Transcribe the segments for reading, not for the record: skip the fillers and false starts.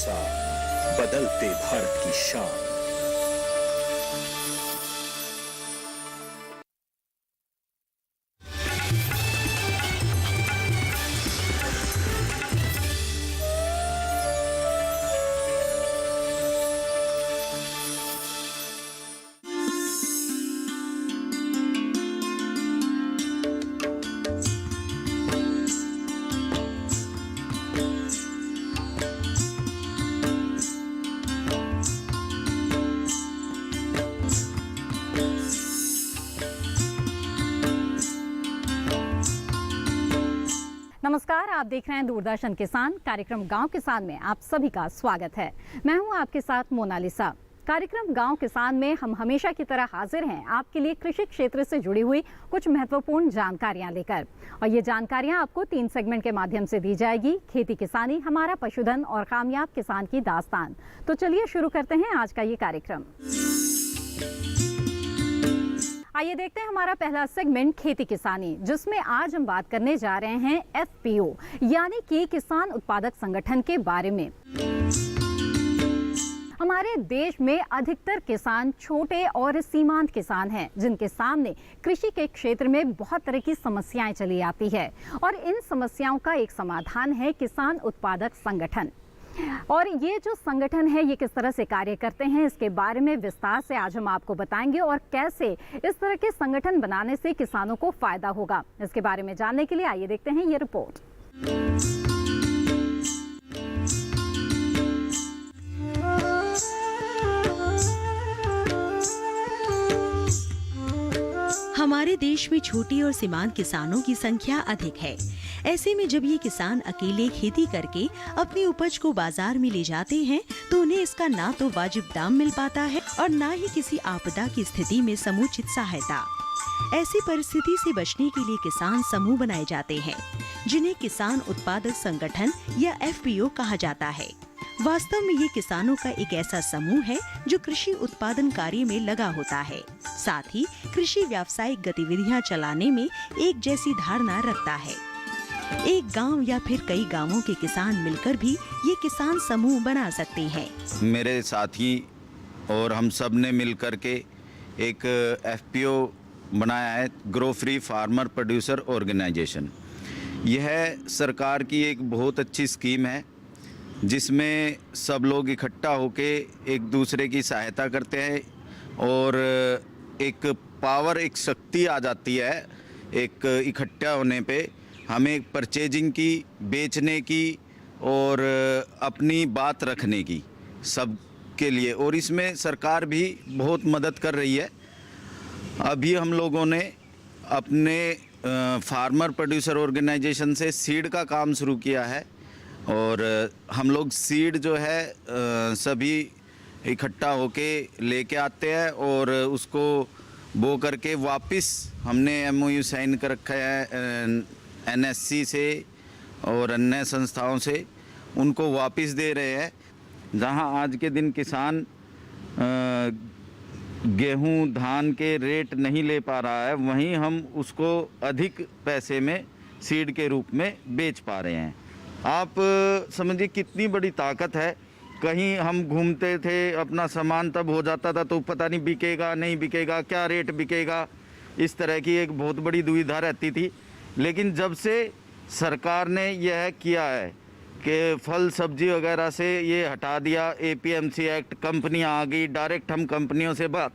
भरोसा, बदलते भारत की शान। नमस्कार, आप देख रहे हैं दूरदर्शन किसान कार्यक्रम गांव किसान में आप सभी का स्वागत है। मैं हूं आपके साथ मोनालिसा। कार्यक्रम गांव किसान में हम हमेशा की तरह हाजिर हैं आपके लिए कृषि क्षेत्र से जुड़ी हुई कुछ महत्वपूर्ण जानकारियां लेकर, और ये जानकारियां आपको 3 सेगमेंट के माध्यम से दी जाएगी। खेती किसानी, हमारा पशुधन और कामयाब किसान की दास्तान। तो चलिए शुरू करते हैं आज का ये कार्यक्रम। आइए देखते हैं हमारा पहला सेगमेंट खेती किसानी, जिसमें आज हम बात करने जा रहे हैं एफपीओ यानी कि किसान उत्पादक संगठन के बारे में। हमारे देश में अधिकतर किसान छोटे और सीमांत किसान हैं, जिनके सामने कृषि के क्षेत्र में बहुत तरह की समस्याएं चली आती है, और इन समस्याओं का एक समाधान है किसान उत्पादक संगठन। और ये जो संगठन है ये किस तरह से कार्य करते हैं, इसके बारे में विस्तार से आज हम आपको बताएंगे, और कैसे इस तरह के संगठन बनाने से किसानों को फायदा होगा। इसके बारे में जानने के लिए आइए देखते हैं ये रिपोर्ट। हमारे देश में छोटी और सीमांत किसानों की संख्या अधिक है। ऐसे में जब ये किसान अकेले खेती करके अपनी उपज को बाजार में ले जाते हैं तो उन्हें इसका ना तो वाजिब दाम मिल पाता है और ना ही किसी आपदा की स्थिति में समुचित सहायता। ऐसी परिस्थिति से बचने के लिए किसान समूह बनाए जाते हैं, जिन्हें किसान उत्पादक संगठन या एफपीओ कहा जाता है। वास्तव में ये किसानों का एक ऐसा समूह है जो कृषि उत्पादन कार्य में लगा होता है, साथ ही कृषि व्यावसायिक गतिविधियां चलाने में एक जैसी धारणा रखता है। एक गांव या फिर कई गांवों के किसान मिलकर भी ये किसान समूह बना सकते हैं। मेरे साथी और हम सब ने मिलकर के एक एफपीओ बनाया है, grow free farmer producer organisation. यह सरकार की एक बहुत अच्छी स्कीम है, जिसमें सब लोग इकट्ठा होके एक दूसरे की सहायता करते हैं, और एक पावर, एक शक्ति आ जाती है एक इकट्ठा होने पे। हमें परचेजिंग की, बेचने की और अपनी बात रखने की, सब के लिए। और इसमें सरकार भी बहुत मदद कर रही है। अभी हम लोगों ने अपने फार्मर प्रोड्यूसर ऑर्गेनाइजेशन से सीड का काम शुरू किया है, और हम लोग सीड जो है सभी इकट्ठा होके लेके आते हैं, और उसको बो करके वापस हमने एमओयू साइन कर रखा है एनएससी से और अन्य संस्थाओं से, उनको वापस दे रहे हैं। जहां आज के दिन किसान गेहूं, धान के रेट नहीं ले पा रहा है, वहीं हम उसको अधिक पैसे में सीड के रूप में बेच पा रहे हैं। आप समझिए कितनी बड़ी ताकत है। कहीं हम घूमते थे, अपना सामान तब हो जाता था तो पता नहीं बिकेगा नहीं बिकेगा, क्या रेट बिकेगा, इस तरह की एक बहुत बड़ी दुविधा रहती थी। लेकिन जब से सरकार ने यह किया है कि फल सब्जी वगैरह से ये हटा दिया, एपीएमसी एक्ट, कंपनियां आ गई, डायरेक्ट हम कंपनियों से बात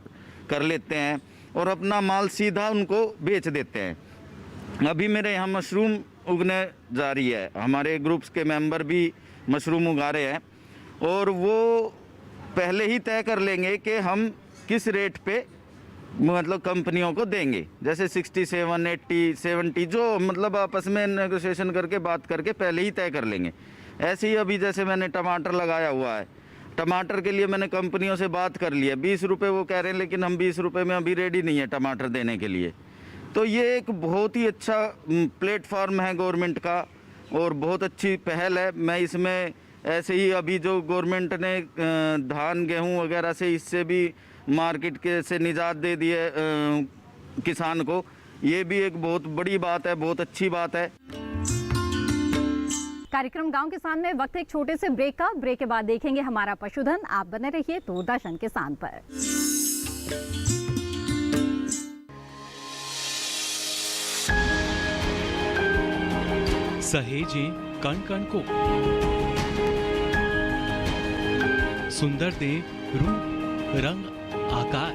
कर लेते हैं और अपना माल सीधा उनको बेच देते हैं। अभी मेरे यहाँ मशरूम उगने जा रही है, हमारे ग्रुप्स के मेंबर भी मशरूम उगा रहे हैं, और वो पहले ही तय कर लेंगे कि हम किस रेट पे मतलब कंपनियों को देंगे। जैसे 67, 80, 70 जो मतलब आपस में नेगोशिएशन करके बात करके पहले ही तय कर लेंगे। ऐसे ही अभी जैसे मैंने टमाटर लगाया हुआ है, टमाटर के लिए मैंने कंपनियों से बात कर लिया, 20 रुपये वो कह रहे हैं, लेकिन हम 20 रुपये में अभी रेडी नहीं है टमाटर देने के लिए। तो ये एक बहुत ही अच्छा प्लेटफॉर्म है गवर्नमेंट का, और बहुत अच्छी पहल है। मैं इसमें ऐसे ही अभी जो गवर्नमेंट ने धान, गेहूं वगैरह से इससे भी मार्केट के से निजात दे दी है किसान को, ये भी एक बहुत बड़ी बात है, बहुत अच्छी बात है। कार्यक्रम गांव किसान में वक्त एक छोटे से ब्रेक का। ब्रेक के बाद देखेंगे हमारा पशुधन। आप बने रहिए दूरदर्शन किसान पर। सहेजे कण कण को, सुंदर दे रूप रंग आकार,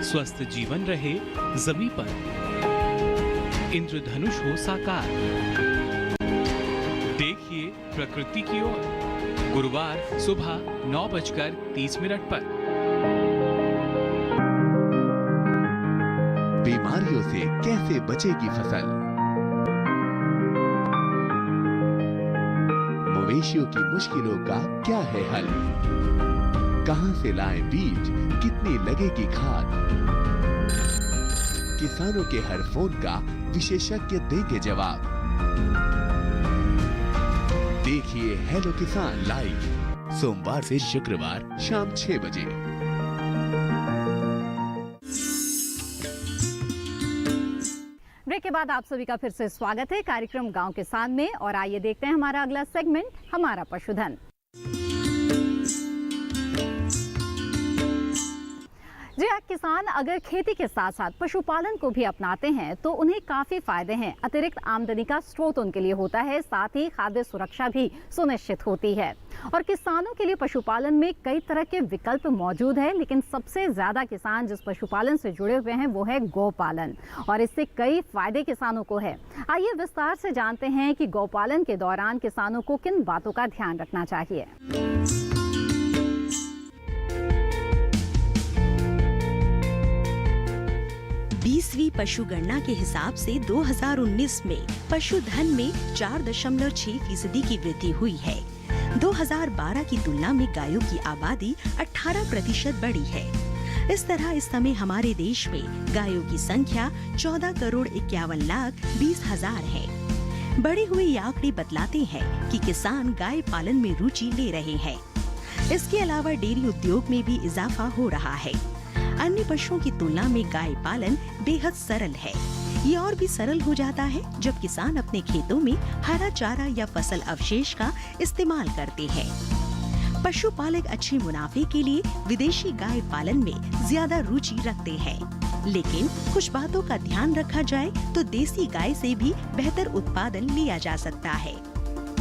स्वस्थ जीवन रहे जमीन पर, इंद्रधनुष हो साकार। देखिए प्रकृति की ओर, गुरुवार सुबह 9:30 पर। बीमारियों से कैसे बचेगी फसल? मवेशियों की मुश्किलों का क्या है हल? कहां से लाएं बीज, कितनी लगेगी खाद? किसानों के हर फोन का विशेषज्ञ देंगे जवाब। देखिए हेलो किसान लाइव सोमवार से शुक्रवार शाम 6 बजे। ब्रेक के बाद आप सभी का फिर से स्वागत है कार्यक्रम गांव किसान में। और आइए देखते हैं हमारा अगला सेगमेंट, हमारा पशुधन। जी हाँ, किसान अगर खेती के साथ साथ पशुपालन को भी अपनाते हैं तो उन्हें काफी फायदे हैं। अतिरिक्त आमदनी का स्रोत उनके लिए होता है, साथ ही खाद्य सुरक्षा भी सुनिश्चित होती है। और किसानों के लिए पशुपालन में कई तरह के विकल्प मौजूद है, लेकिन सबसे ज्यादा किसान जिस पशुपालन से जुड़े हुए हैं वो है गौपालन। और इससे कई फायदे किसानों को है। आइए विस्तार से जानते हैं कि गौपालन के दौरान किसानों को किन बातों का ध्यान रखना चाहिए। 20वीं पशु गणना के हिसाब से 2019 में पशुधन में 4.6% की वृद्धि हुई है। 2012 की तुलना में गायों की आबादी 18% बढ़ी है। इस तरह इस समय हमारे देश में गायों की संख्या 14,51,20,000 है। बढ़े हुए ये आंकड़े बतलाते हैं कि किसान गाय पालन में रुचि ले रहे हैं। इसके अलावा डेयरी उद्योग में भी इजाफा हो रहा है। अन्य पशुओं की तुलना में गाय पालन बेहद सरल है। ये और भी सरल हो जाता है जब किसान अपने खेतों में हरा चारा या फसल अवशेष का इस्तेमाल करते हैं। पशुपालक अच्छे मुनाफे के लिए विदेशी गाय पालन में ज्यादा रुचि रखते हैं, लेकिन कुछ बातों का ध्यान रखा जाए तो देसी गाय से भी बेहतर उत्पादन लिया जा सकता है।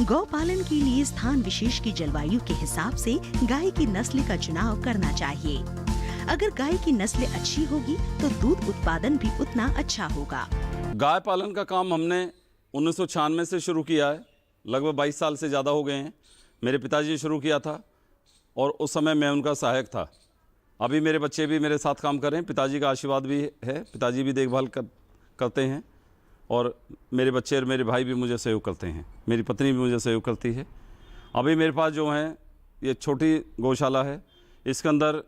गौ पालन के लिए स्थान विशेष की जलवायु के हिसाब से गाय की नस्ल का चुनाव करना चाहिए। अगर गाय की नस्ल अच्छी होगी तो दूध उत्पादन भी उतना अच्छा होगा। गाय पालन का काम हमने 1996 से शुरू किया है। लगभग 22 साल से ज़्यादा हो गए हैं। मेरे पिताजी ने शुरू किया था और उस समय मैं उनका सहायक था। अभी मेरे बच्चे भी मेरे साथ काम कर रहे हैं। पिताजी का आशीर्वाद भी है, पिताजी भी देखभाल करते हैं और मेरे बच्चे और मेरे भाई भी मुझे सहयोग करते हैं। मेरी पत्नी भी मुझे सहयोग करती है। अभी मेरे पास जो है ये छोटी गौशाला है। इसके अंदर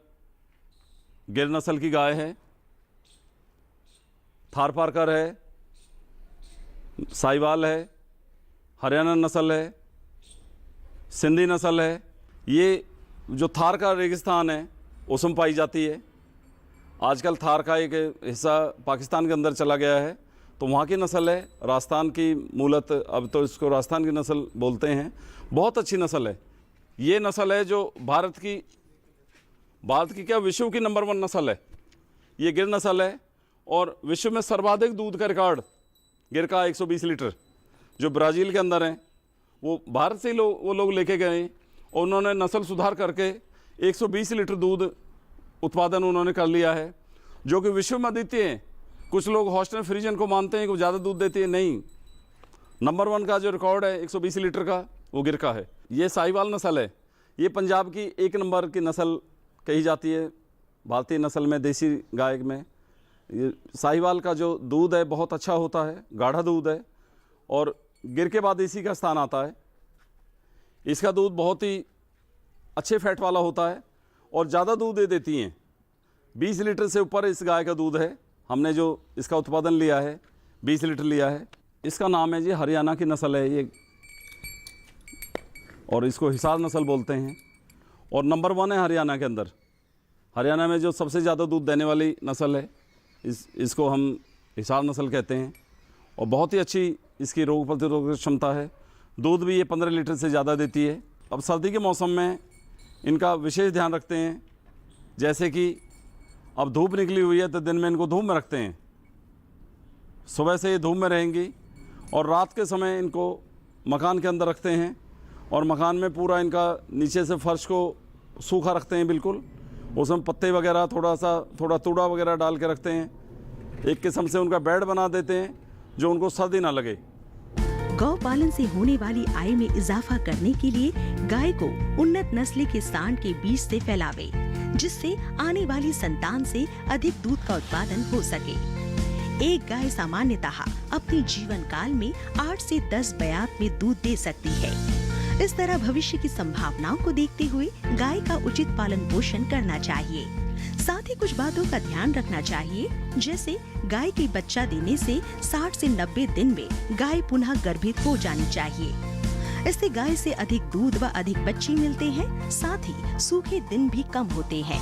गिर नस्ल की गाय है, थारपारकर है, साहिवाल है, हरियाणा नस्ल है, सिंधी नस्ल है। ये जो थार का रेगिस्तान है उसमें पाई जाती है। आजकल थार का एक हिस्सा पाकिस्तान के अंदर चला गया है, तो वहाँ की नस्ल है। राजस्थान की मूलत, अब तो इसको राजस्थान की नस्ल बोलते हैं। बहुत अच्छी नस्ल है। ये नस्ल है जो भारत की क्या विश्व की नंबर 1 नस्ल है। ये गिर नस्ल है और विश्व में सर्वाधिक दूध का रिकॉर्ड गिर का 120 लीटर जो ब्राज़ील के अंदर है, वो भारत से ही वो लोग लेके गए और उन्होंने नस्ल सुधार करके 120 लीटर दूध उत्पादन उन्होंने कर लिया है, जो कि विश्व में अद्वितीय है। कुछ लोग हॉस्टन फ्रीजन को मानते हैं कि वो ज़्यादा दूध देती है, नहीं। नंबर 1 का जो रिकॉर्ड है 120 लीटर का, वो गिर का है। ये साहिवाल नस्ल है। ये पंजाब की 1 नंबर की नस्ल कही जाती है भारतीय नस्ल में, देसी गाय में। ये साहिवाल का जो दूध है बहुत अच्छा होता है, गाढ़ा दूध है और गिर के बाद इसी का स्थान आता है। इसका दूध बहुत ही अच्छे फैट वाला होता है और ज़्यादा दूध दे देती हैं। 20 लीटर से ऊपर इस गाय का दूध है। हमने जो इसका उत्पादन लिया है 20 लीटर लिया है। इसका नाम है जी हरियाणा की नस्ल है ये, और इसको हिसार नस्ल बोलते हैं और नंबर 1 है हरियाणा के अंदर। हरियाणा में जो सबसे ज़्यादा दूध देने वाली नस्ल है इसको हम हिसार नस्ल कहते हैं। और बहुत ही अच्छी इसकी रोग प्रतिरोधक क्षमता है। दूध भी ये 15 लीटर से ज़्यादा देती है। अब सर्दी के मौसम में इनका विशेष ध्यान रखते हैं, जैसे कि अब धूप निकली हुई है तो दिन में इनको धूप में रखते हैं। सुबह से ये धूप में रहेंगी और रात के समय इनको मकान के अंदर रखते हैं और मकान में पूरा इनका नीचे से फर्श को सूखा रखते हैं बिल्कुल। उसमें पत्ते वगैरह थोड़ा तूड़ा वगैरह डाल के रखते हैं। एक किस्म से उनका बेड बना देते हैं जो उनको सर्दी ना लगे। गौ पालन से होने वाली आय में इजाफा करने के लिए गाय को उन्नत नस्ल के सांड के बीज से फैलावे, जिससे आने वाली संतान से अधिक दूध का उत्पादन हो सके। एक गाय सामान्यतः अपने जीवन काल में 8 से 10 ब्यात में दूध दे सकती है। इस तरह भविष्य की संभावनाओं को देखते हुए गाय का उचित पालन पोषण करना चाहिए। साथ ही कुछ बातों का ध्यान रखना चाहिए, जैसे गाय के बच्चा देने से 60 से 90 दिन में गाय पुनः गर्भित हो जानी चाहिए। इससे गाय से अधिक दूध व अधिक बच्चे मिलते हैं, साथ ही सूखे दिन भी कम होते हैं।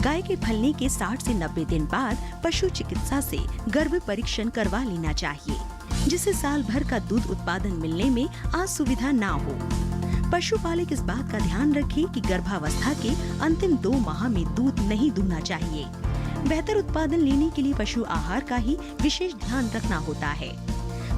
गाय के फलने के 60 से 90 दिन बाद पशु चिकित्सा से गर्भ परीक्षण करवा लेना चाहिए, जिससे साल भर का दूध उत्पादन मिलने में असुविधा ना हो। पशुपालक इस बात का ध्यान रखे कि गर्भावस्था के अंतिम 2 माह में दूध नहीं दूहना चाहिए। बेहतर उत्पादन लेने के लिए पशु आहार का ही विशेष ध्यान रखना होता है।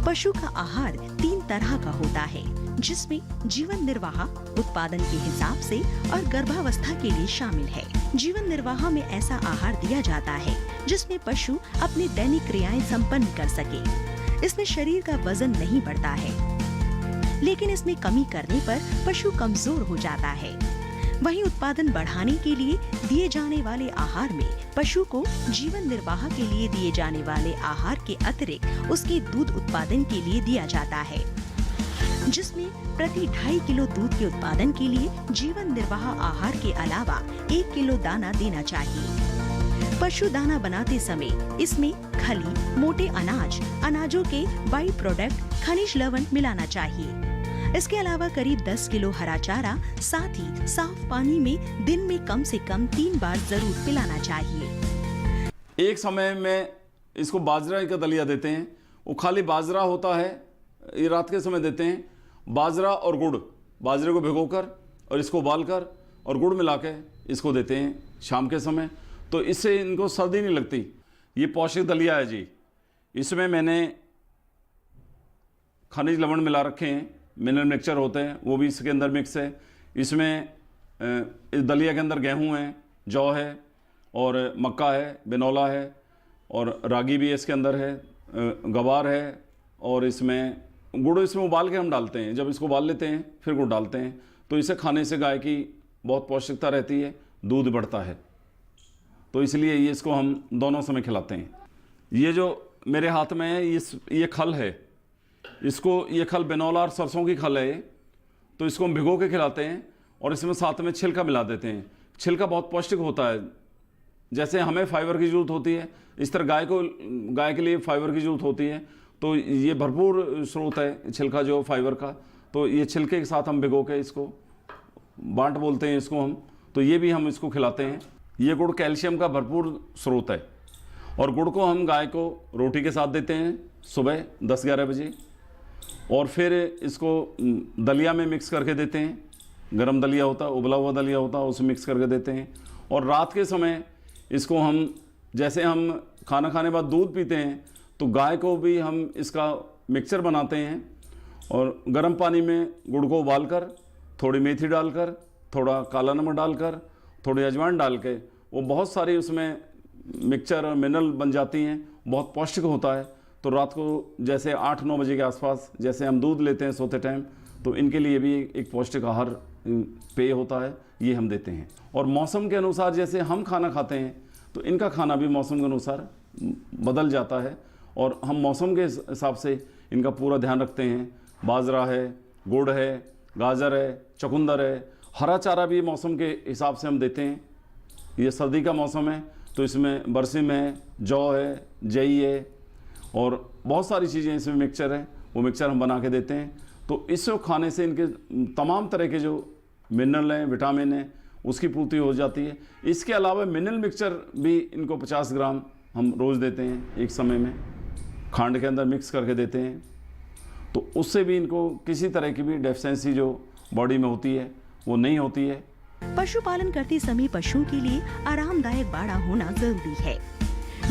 पशु का आहार 3 तरह का होता है, जिसमें जीवन निर्वाह, उत्पादन के हिसाब से और गर्भावस्था के लिए शामिल है। जीवन निर्वाह में ऐसा आहार दिया जाता है जिसमें पशु अपनी दैनिक क्रियाएं संपन्न कर सके। इसमें शरीर का वजन नहीं बढ़ता है, लेकिन इसमें कमी करने पर पशु कमजोर हो जाता है। वहीं उत्पादन बढ़ाने के लिए दिए जाने वाले आहार में पशु को जीवन निर्वाह के लिए दिए जाने वाले आहार के अतिरिक्त उसके दूध उत्पादन के लिए दिया जाता है, जिसमें प्रति 2.5 किलो दूध के उत्पादन के लिए जीवन निर्वाह आहार के अलावा 1 किलो दाना देना चाहिए। पशु दाना बनाते समय इसमें खली, मोटे अनाज, अनाजों के बाई प्रोडक्ट, खनिज लवण मिलाना चाहिए। इसके अलावा करीब 10 किलो हरा चारा, साथ ही साफ पानी में दिन में कम से कम 3 बार जरूर पिलाना चाहिए। एक समय में इसको बाजरा का दलिया देते हैं। वो खाली बाजरा होता है, ये रात के समय देते हैं। बाजरा और गुड़, बाजरे को भिगोकर और इसको उबालकर और गुड़ मिला के इसको देते हैं शाम के समय, तो इससे इनको सर्दी नहीं लगती। ये पौष्टिक दलिया है जी। इसमें मैंने खनिज लवण मिला रखे हैं, मिनरल मिक्सचर होते हैं, वो भी इसके अंदर मिक्स है। इसमें इस दलिया के अंदर गेहूं है, जौ है और मक्का है, बिनौला है और रागी भी इसके अंदर है, गवार है। और इसमें गुड़ इसमें उबाल के हम डालते हैं। जब इसको उबाल लेते हैं फिर गुड़ डालते हैं, तो इसे खाने से गाय की बहुत पौष्टिकता रहती है, दूध बढ़ता है। तो इसलिए ये इसको हम दोनों समय खिलाते हैं। ये जो मेरे हाथ में है ये खल है, ये खल बिनौला और सरसों की खल है। तो इसको हम भिगो के खिलाते हैं और इसमें साथ में छिलका मिला देते हैं। छिलका बहुत पौष्टिक होता है। जैसे हमें फाइबर की जरूरत होती है, इस तरह गाय के लिए फाइबर की जरूरत होती है। तो ये भरपूर स्रोत है छिलका जो फाइबर का। तो ये छिलके के साथ हम भिगो के इसको बांट बोलते हैं इसको हम, तो ये भी हम इसको खिलाते हैं। ये गुड़ कैल्शियम का भरपूर स्रोत है और गुड़ को हम गाय को रोटी के साथ देते हैं सुबह 10-11 बजे, और फिर इसको दलिया में मिक्स करके देते हैं। गरम दलिया होता है, उबला हुआ दलिया होता है, उसमें मिक्स करके देते हैं। और रात के समय इसको हम, जैसे हम खाना खाने बाद दूध पीते हैं, तो गाय को भी हम इसका मिक्सचर बनाते हैं और गर्म पानी में गुड़ को उबालकर, थोड़ी मेथी डालकर, थोड़ा काला नमक डालकर, थोड़ी अजवाइन डाल के, वो बहुत सारी उसमें मिक्सचर और मिनरल बन जाती हैं, बहुत पौष्टिक होता है। तो रात को जैसे 8-9 बजे के आसपास जैसे हम दूध लेते हैं सोते टाइम, तो इनके लिए भी एक पौष्टिक आहार पेय होता है, ये हम देते हैं। और मौसम के अनुसार जैसे हम खाना खाते हैं, तो इनका खाना भी मौसम के अनुसार बदल जाता है और हम मौसम के हिसाब से इनका पूरा ध्यान रखते हैं। बाजरा है, गुड़ है, गाजर है, चुकंदर है, हरा चारा भी मौसम के हिसाब से हम देते हैं। ये सर्दी का मौसम है तो इसमें बरसिम है, जौ है, जई है और बहुत सारी चीज़ें इसमें मिक्सचर है, वो मिक्सचर हम बना के देते हैं। तो इसको खाने से इनके तमाम तरह के जो मिनरल हैं, विटामिन हैं, उसकी पूर्ति हो जाती है। इसके अलावा मिनरल मिक्सचर भी इनको 50 ग्राम हम रोज़ देते हैं एक समय में। खांड के अंदर मिक्स करके देते हैं, तो उससे भी इनको किसी तरह की भी डेफिशिएंसी जो बॉडी में होती है वो नहीं होती है। पशुपालन करते समय पशुओं के लिए आरामदायक बाड़ा होना जरूरी है।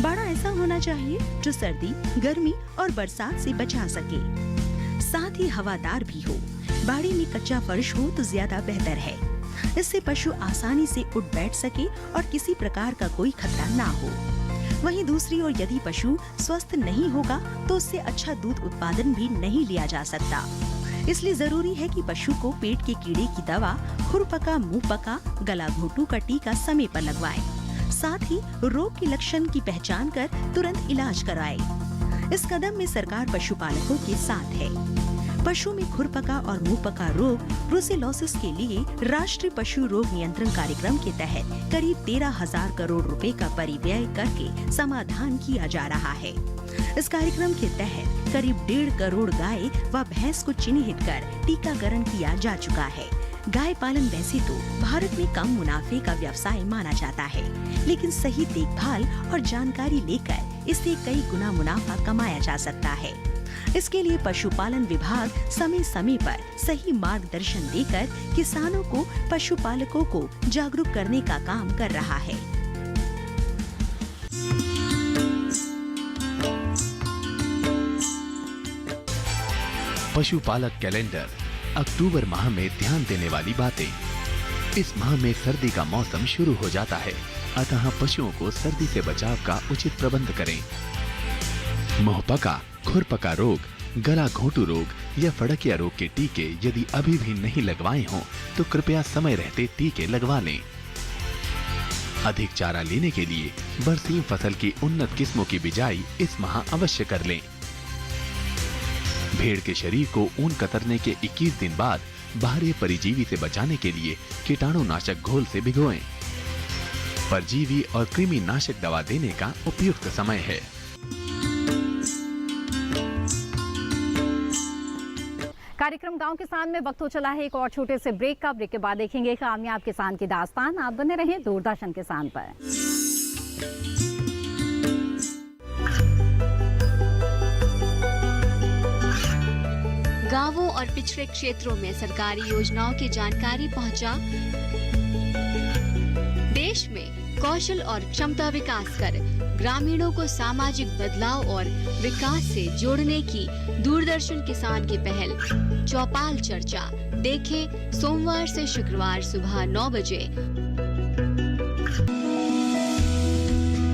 बाड़ा ऐसा होना चाहिए जो सर्दी, गर्मी और बरसात से बचा सके, साथ ही हवादार भी हो। बाड़ी में कच्चा फर्श हो तो ज्यादा बेहतर है, इससे पशु आसानी से उठ बैठ सके और किसी प्रकार का कोई खतरा ना हो। वहीं दूसरी ओर यदि पशु स्वस्थ नहीं होगा तो उससे अच्छा दूध उत्पादन भी नहीं लिया जा सकता। इसलिए जरूरी है कि पशु को पेट के कीड़े की दवा, खुरपका, मुंहपका, गला घोटू का टीका समय पर लगवाएं। साथ ही रोग के लक्षण की पहचान कर तुरंत इलाज कराएं। इस कदम में सरकार पशुपालकों के साथ है। पशु में खुरपका और मुंहपका रोग ब्रुसेलोसिस के लिए राष्ट्रीय पशु रोग नियंत्रण कार्यक्रम के तहत करीब 13,000 करोड़ रुपए का परिव्यय करके समाधान किया जा रहा है। इस कार्यक्रम के तहत करीब 1.5 करोड़ गाय व भैंस को चिन्हित कर टीकाकरण किया जा चुका है। गाय पालन वैसे तो भारत में कम मुनाफे का व्यवसाय माना जाता है, लेकिन सही देखभाल और जानकारी लेकर इससे कई गुना मुनाफा कमाया जा सकता है। इसके लिए पशुपालन विभाग समय समय पर सही मार्गदर्शन देकर किसानों को, पशुपालकों को जागरूक करने का काम कर रहा है। पशुपालक कैलेंडर अक्टूबर माह में ध्यान देने वाली बातें। इस माह में सर्दी का मौसम शुरू हो जाता है, अतः पशुओं को सर्दी से बचाव का उचित प्रबंध करें। मुंहपका, खुरपका रोग, गला घोटू रोग या फड़किया रोग के टीके यदि अभी भी नहीं लगवाए हों तो कृपया समय रहते टीके लगवा लें। अधिक चारा लेने के लिए बरसीम फसल की उन्नत किस्मों की बिजाई इस माह अवश्य कर लें। भेड़ के शरीर को ऊन कतरने के 21 दिन बाद बाहरी परिजीवी से बचाने के लिए कीटाणुनाशक घोल से भिगोएं। परजीवी और कृमि नाशक दवा देने का उपयुक्त समय है। कार्यक्रम गांव किसान में वक्त हो चला है एक और छोटे से ब्रेक का। ब्रेक के बाद देखेंगे कामयाब किसान की दास्तान। आप बने रहिए दूरदर्शन किसान पर। गांवों और पिछड़े क्षेत्रों में सरकारी योजनाओं की जानकारी पहुंचा। देश में कौशल और क्षमता विकास कर ग्रामीणों को सामाजिक बदलाव और विकास से जोड़ने की दूरदर्शन किसान की पहल चौपाल चर्चा देखें सोमवार से शुक्रवार सुबह 9 बजे।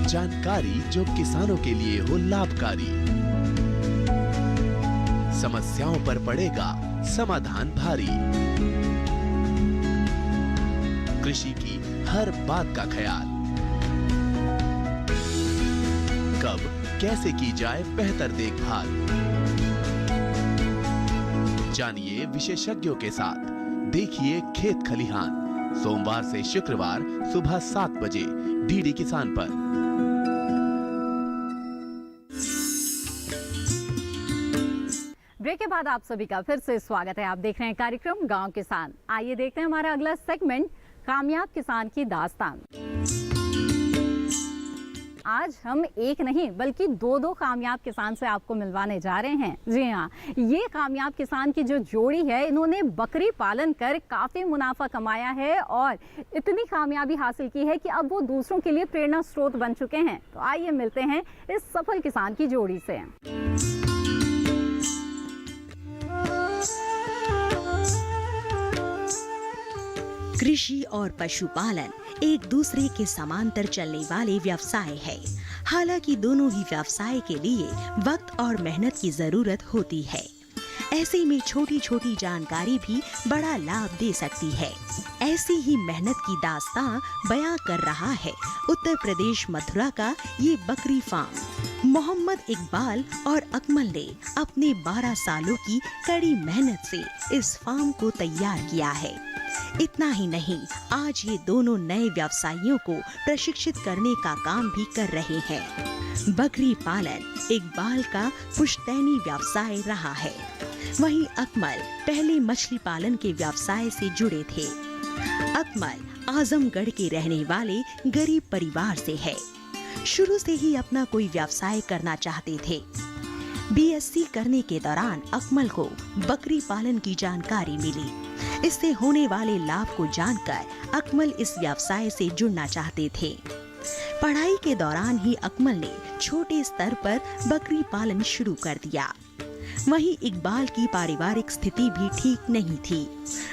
जानकारी जो किसानों के लिए हो लाभकारी, समस्याओं पर पड़ेगा समाधान भारी, कृषि की हर बात का ख्याल, कब कैसे की जाए बेहतर देखभाल। जानिए विशेषज्ञों के साथ, देखिए खेत खलिहान सोमवार से शुक्रवार सुबह 7 बजे डीडी किसान पर। ब्रेक के बाद आप सभी का फिर से स्वागत है। आप देख रहे हैं कार्यक्रम गांव किसान। आइए देखते हैं हमारा अगला सेगमेंट, कामयाब किसान की दास्तान। आज हम एक नहीं बल्कि दो कामयाब किसान से आपको मिलवाने जा रहे हैं। जी हाँ, ये कामयाब किसान की जो जोड़ी है, इन्होंने बकरी पालन कर काफ़ी मुनाफा कमाया है और इतनी कामयाबी हासिल की है कि अब वो दूसरों के लिए प्रेरणा स्रोत बन चुके हैं। तो आइए मिलते हैं इस सफल किसान की जोड़ी से। कृषि और पशुपालन एक दूसरे के समांतर चलने वाले व्यवसाय है। हालांकि दोनों ही व्यवसाय के लिए वक्त और मेहनत की जरूरत होती है। ऐसे में छोटी छोटी जानकारी भी बड़ा लाभ दे सकती है। ऐसी ही मेहनत की दास्तां बयां कर रहा है उत्तर प्रदेश मथुरा का ये बकरी फार्म। मोहम्मद इकबाल और अकमल ने अपने 12 सालों की कड़ी मेहनत से इस फार्म को तैयार किया है। इतना ही नहीं, आज ये दोनों नए व्यवसायियों को प्रशिक्षित करने का काम भी कर रहे हैं। बकरी पालन इकबाल का पुश्तैनी व्यवसाय रहा है, वहीं अकमल पहले मछली पालन के व्यवसाय से जुड़े थे। अकमल आजमगढ़ के रहने वाले गरीब परिवार से है। शुरू से ही अपना कोई व्यवसाय करना चाहते थे, बीएससी करने के दौरान अकमल को बकरी पालन की जानकारी मिली। इससे होने वाले लाभ को जानकर अकमल इस व्यवसाय से जुड़ना चाहते थे। पढ़ाई के दौरान ही अकमल ने छोटे स्तर पर बकरी पालन शुरू कर दिया। वहीं इकबाल की पारिवारिक स्थिति भी ठीक नहीं थी।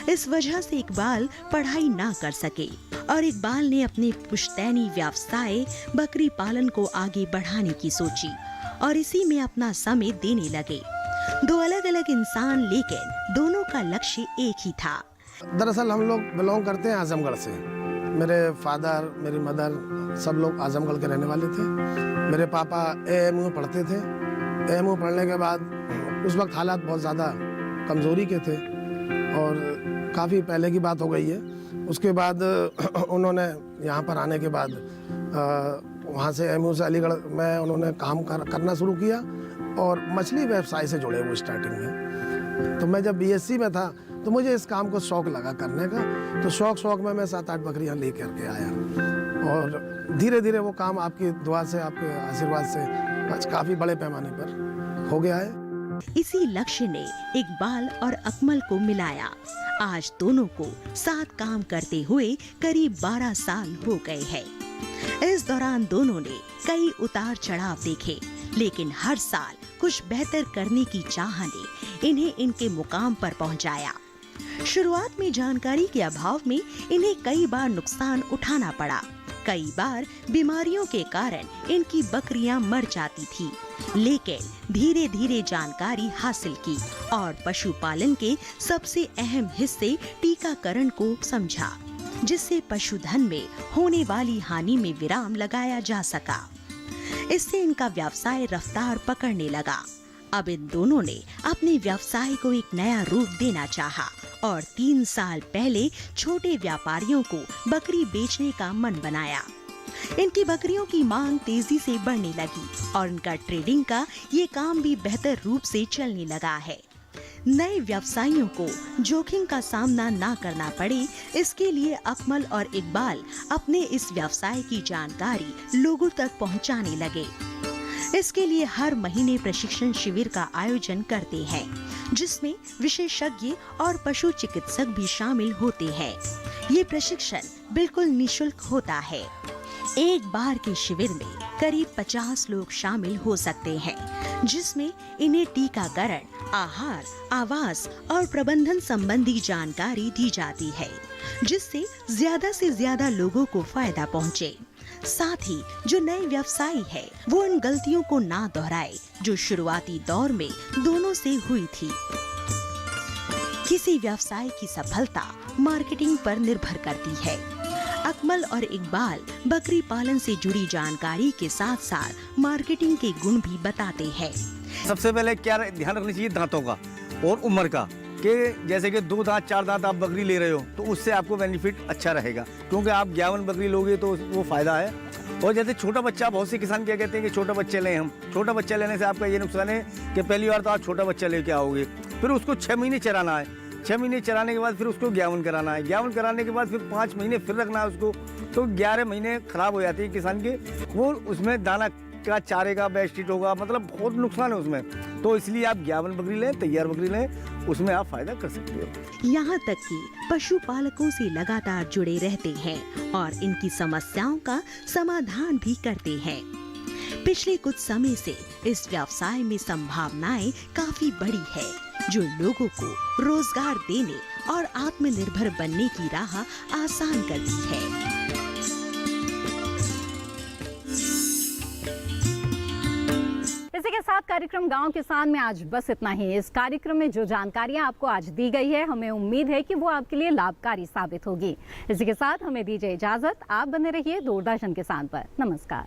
इस वजह से इकबाल पढ़ाई ना कर सके और इकबाल ने अपने पुश्तैनी व्यवसाय बकरी पालन को आगे बढ़ाने की सोची और इसी में अपना समय देने लगे। दो अलग अलग इंसान, लेकिन दोनों का लक्ष्य एक ही था। दरअसल हम लोग बिलोंग करते हैं आजमगढ़ से। मेरे फादर, मेरी मदर सब लोग आजमगढ़ के रहने वाले थे। मेरे पापा एएमयू पढ़ते थे। एएमयू पढ़ने के बाद उस वक्त हालात बहुत ज़्यादा कमज़ोरी के थे और काफ़ी पहले की बात हो गई है। उसके बाद उन्होंने यहाँ पर आने के बाद वहाँ से एएमयू से अलीगढ़ में उन्होंने काम करना शुरू किया और मछली व्यवसाय से जुड़े हुए स्टार्टिंग में। तो मैं जब बीएससी में था तो मुझे इस काम को शौक लगा करने का, तो शौक में मैं 7-8 बकरियां ले करके आया और धीरे धीरे वो काम आपकी दुआ से, आपके आशीर्वाद से आज काफ़ी बड़े पैमाने पर हो गया है। इसी लक्ष्य ने इकबाल और अकमल को मिलाया। आज दोनों को साथ काम करते हुए करीब 12 साल हो गए हैं। इस दौरान दोनों ने कई उतार चढ़ाव देखे, लेकिन हर साल कुछ बेहतर करने की चाह ने इन्हें इनके मुकाम पर पहुंचाया। शुरुआत में जानकारी के अभाव में इन्हें कई बार नुकसान उठाना पड़ा। कई बार बीमारियों के कारण इनकी बकरियां मर जाती थी, लेकिन धीरे धीरे जानकारी हासिल की और पशुपालन के सबसे अहम हिस्से टीकाकरण को समझा, जिससे पशुधन में होने वाली हानि में विराम लगाया जा सका। इससे इनका व्यवसाय रफ्तार पकड़ने लगा। अब इन दोनों ने अपने व्यवसाय को एक नया रूप देना चाहा और 3 साल पहले छोटे व्यापारियों को बकरी बेचने का मन बनाया। इनकी बकरियों की मांग तेजी से बढ़ने लगी और इनका ट्रेडिंग का ये काम भी बेहतर रूप से चलने लगा है। नए व्यवसायियों को जोखिम का सामना ना करना पड़े, इसके लिए अकमल और इकबाल अपने इस व्यवसाय की जानकारी लोगों तक पहुंचाने लगे। इसके लिए हर महीने प्रशिक्षण शिविर का आयोजन करते हैं, जिसमें विशेषज्ञ और पशु चिकित्सक भी शामिल होते हैं। ये प्रशिक्षण बिल्कुल निशुल्क होता है। एक बार के शिविर में करीब 50 लोग शामिल हो सकते हैं, जिसमें इन्हें टीकाकरण, आहार, आवास और प्रबंधन संबंधी जानकारी दी जाती है, जिससे ज्यादा से ज्यादा लोगों को फायदा पहुंचे। साथ ही जो नए व्यवसायी है वो इन गलतियों को ना दोहराए जो शुरुआती दौर में दोनों से हुई थी। किसी व्यवसाय की सफलता मार्केटिंग पर निर्भर करती है। अकमल और इकबाल बकरी पालन से जुड़ी जानकारी के साथ साथ मार्केटिंग के गुण भी बताते हैं। सबसे पहले क्या ध्यान रखना चाहिए, दांतों का और उम्र का, कि जैसे कि 2 दांत 4 दांत आप बकरी ले रहे हो तो उससे आपको बेनिफिट अच्छा रहेगा, क्योंकि आप 51 बकरी लोगे तो वो फायदा है। और जैसे छोटा बच्चा, बहुत से किसान क्या कहते हैं कि छोटा बच्चा लें हम। छोटा बच्चा लेने से आपका ये नुकसान है कि पहली बार तो आप छोटा बच्चा लेके आओगे, फिर उसको 6 महीने चराना है। 6 महीने चराने के बाद फिर उसको 51 कराना है। 51 कराने के बाद फिर 5 महीने फिर रखना है उसको, तो 11 महीने खराब हो जाती है किसान के। वो उसमें दाना का, चारे का बेस्टिट होगा, मतलब बहुत नुकसान है उसमें। तो इसलिए आप 51 बकरी लें, तैयार बकरी लें, उसमें आप फायदा कर सकते हो। यहाँ तक कि पशुपालकों से लगातार जुड़े रहते हैं और इनकी समस्याओं का समाधान भी करते हैं। पिछले कुछ समय से इस व्यवसाय में संभावनाएं काफी बड़ी है, जो लोगों को रोजगार देने और आत्मनिर्भर बनने की राह आसान करती है। इसी के साथ कार्यक्रम गांव किसान में आज बस इतना ही। इस कार्यक्रम में जो जानकारियां आपको आज दी गई है, हमें उम्मीद है कि वो आपके लिए लाभकारी साबित होगी। इसी के साथ हमें दीजिए इजाजत। आप बने रहिए दूरदर्शन किसान पर। नमस्कार।